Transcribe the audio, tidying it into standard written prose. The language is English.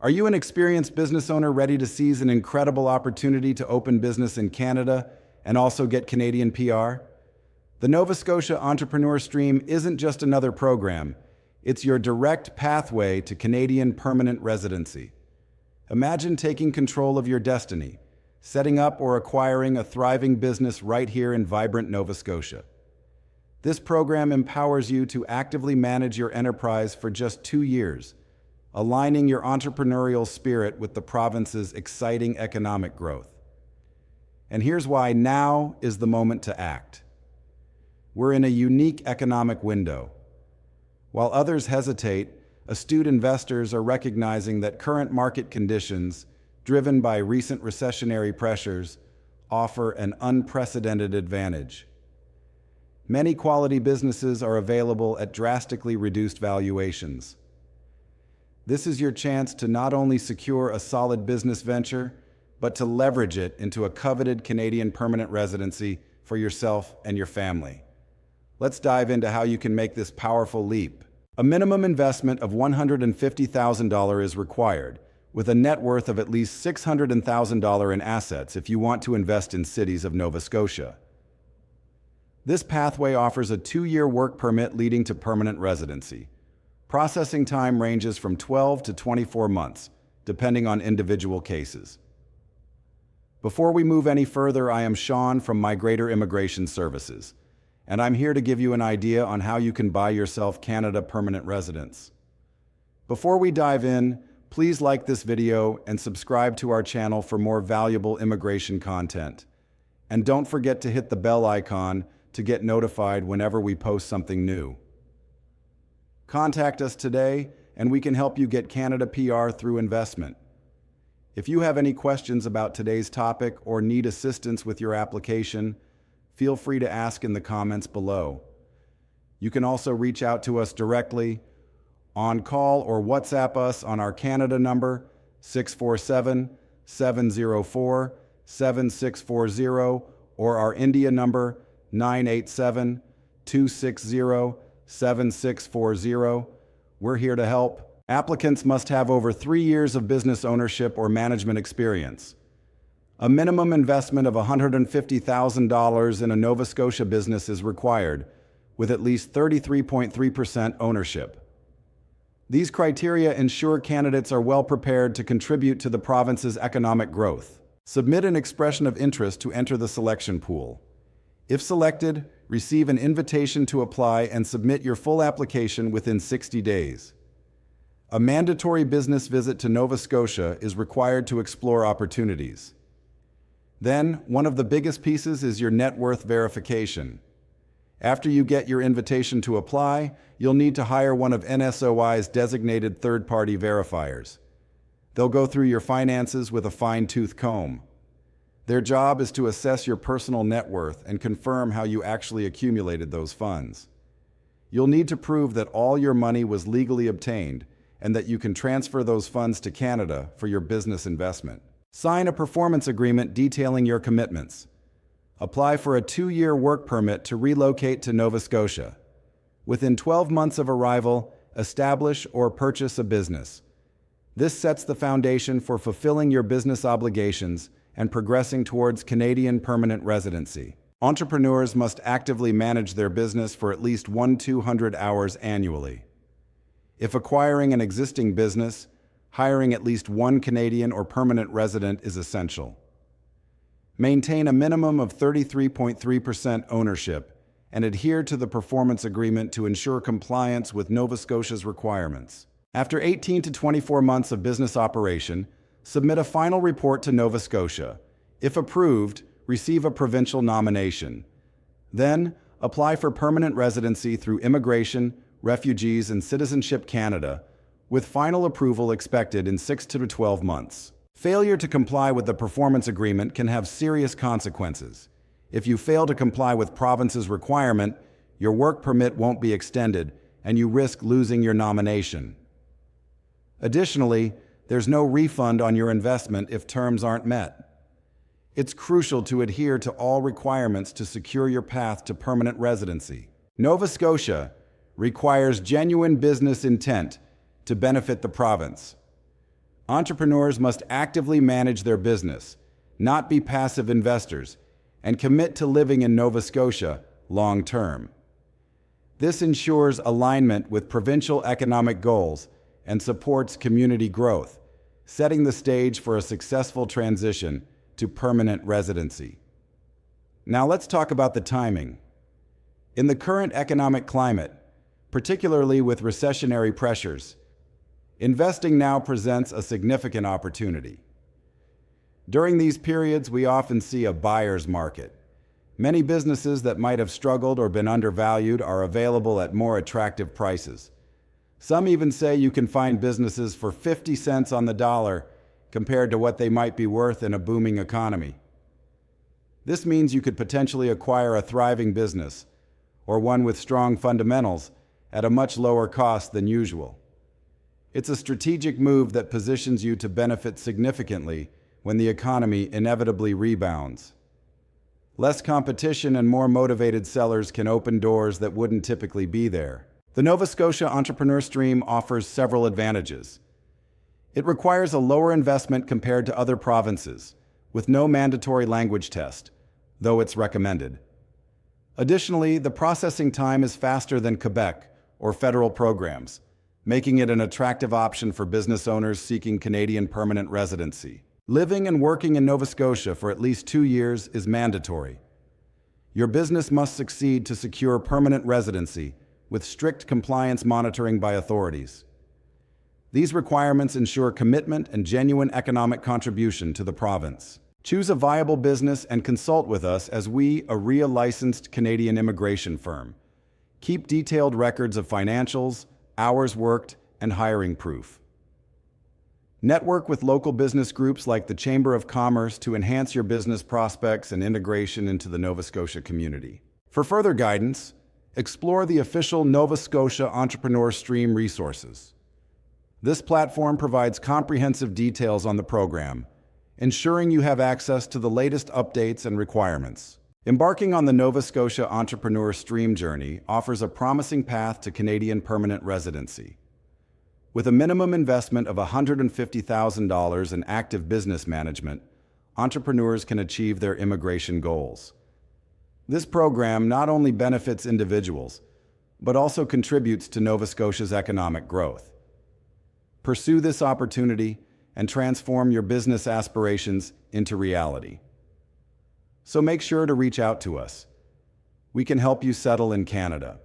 Are you an experienced business owner ready to seize an incredible opportunity to open business in Canada and also get Canadian PR? The Nova Scotia Entrepreneur Stream isn't just another program, it's your direct pathway to Canadian permanent residency. Imagine taking control of your destiny, setting up or acquiring a thriving business right here in vibrant Nova Scotia. This program empowers you to actively manage your enterprise for just 2 years, aligning your entrepreneurial spirit with the province's exciting economic growth. And here's why now is the moment to act. We're in a unique economic window. While others hesitate, astute investors are recognizing that current market conditions, driven by recent recessionary pressures, offer an unprecedented advantage. Many quality businesses are available at drastically reduced valuations. This is your chance to not only secure a solid business venture, but to leverage it into a coveted Canadian permanent residency for yourself and your family. Let's dive into how you can make this powerful leap. A minimum investment of $150,000 is required, with a net worth of at least $600,000 in assets if you want to invest in cities of Nova Scotia. This pathway offers a 2-year work permit leading to permanent residency. Processing time ranges from 12 to 24 months, depending on individual cases. Before we move any further, I am Sean from Migrator Immigration Services, and I'm here to give you an idea on how you can buy yourself Canada permanent residence. Before we dive in, please like this video and subscribe to our channel for more valuable immigration content. And don't forget to hit the bell icon to get notified whenever we post something new. Contact us today and we can help you get Canada PR through investment. If you have any questions about today's topic or need assistance with your application, feel free to ask in the comments below. You can also reach out to us directly, on call or WhatsApp us on our Canada number 647-704-7640 or our India number 987-260-7640. We're here to help. Applicants must have over 3 years of business ownership or management experience. A minimum investment of $150,000 in a Nova Scotia business is required, with at least 33.3% ownership. These criteria ensure candidates are well prepared to contribute to the province's economic growth. Submit an expression of interest to enter the selection pool. If selected, receive an invitation to apply and submit your full application within 60 days. A mandatory business visit to Nova Scotia is required to explore opportunities. Then, one of the biggest pieces is your net worth verification. After you get your invitation to apply, you'll need to hire one of NSOI's designated third-party verifiers. They'll go through your finances with a fine-tooth comb. Their job is to assess your personal net worth and confirm how you actually accumulated those funds. You'll need to prove that all your money was legally obtained and that you can transfer those funds to Canada for your business investment. Sign a performance agreement detailing your commitments. Apply for a 2-year work permit to relocate to Nova Scotia. Within 12 months of arrival, establish or purchase a business. This sets the foundation for fulfilling your business obligations and progressing towards Canadian permanent residency. Entrepreneurs must actively manage their business for at least 200 hours annually. If acquiring an existing business, hiring at least one Canadian or permanent resident is essential. Maintain a minimum of 33.3% ownership and adhere to the performance agreement to ensure compliance with Nova Scotia's requirements. After 18 to 24 months of business operation, submit a final report to Nova Scotia. If approved, receive a provincial nomination. Then, apply for permanent residency through Immigration, Refugees and Citizenship Canada, with final approval expected in 6 to 12 months. Failure to comply with the performance agreement can have serious consequences. If you fail to comply with province's requirement, your work permit won't be extended and you risk losing your nomination. Additionally, there's no refund on your investment if terms aren't met. It's crucial to adhere to all requirements to secure your path to permanent residency. Nova Scotia requires genuine business intent to benefit the province. Entrepreneurs must actively manage their business, not be passive investors, and commit to living in Nova Scotia long term. This ensures alignment with provincial economic goals and supports community growth, setting the stage for a successful transition to permanent residency. Now let's talk about the timing. In the current economic climate, particularly with recessionary pressures, investing now presents a significant opportunity. During these periods, we often see a buyer's market. Many businesses that might have struggled or been undervalued are available at more attractive prices. Some even say you can find businesses for 50 cents on the dollar compared to what they might be worth in a booming economy. This means you could potentially acquire a thriving business, or one with strong fundamentals, at a much lower cost than usual. It's a strategic move that positions you to benefit significantly when the economy inevitably rebounds. Less competition and more motivated sellers can open doors that wouldn't typically be there. The Nova Scotia Entrepreneur Stream offers several advantages. It requires a lower investment compared to other provinces, with no mandatory language test, though it's recommended. Additionally, the processing time is faster than Quebec or federal programs, making it an attractive option for business owners seeking Canadian permanent residency. Living and working in Nova Scotia for at least 2 years is mandatory. Your business must succeed to secure permanent residency with strict compliance monitoring by authorities. These requirements ensure commitment and genuine economic contribution to the province. Choose a viable business and consult with us as we, a real licensed Canadian immigration firm, keep detailed records of financials, hours worked, and hiring proof. Network with local business groups like the Chamber of Commerce to enhance your business prospects and integration into the Nova Scotia community. For further guidance, explore the official Nova Scotia Entrepreneur Stream resources. This platform provides comprehensive details on the program, ensuring you have access to the latest updates and requirements. Embarking on the Nova Scotia Entrepreneur Stream journey offers a promising path to Canadian permanent residency. With a minimum investment of $150,000 in active business management, entrepreneurs can achieve their immigration goals. This program not only benefits individuals, but also contributes to Nova Scotia's economic growth. Pursue this opportunity and transform your business aspirations into reality. So make sure to reach out to us. We can help you settle in Canada.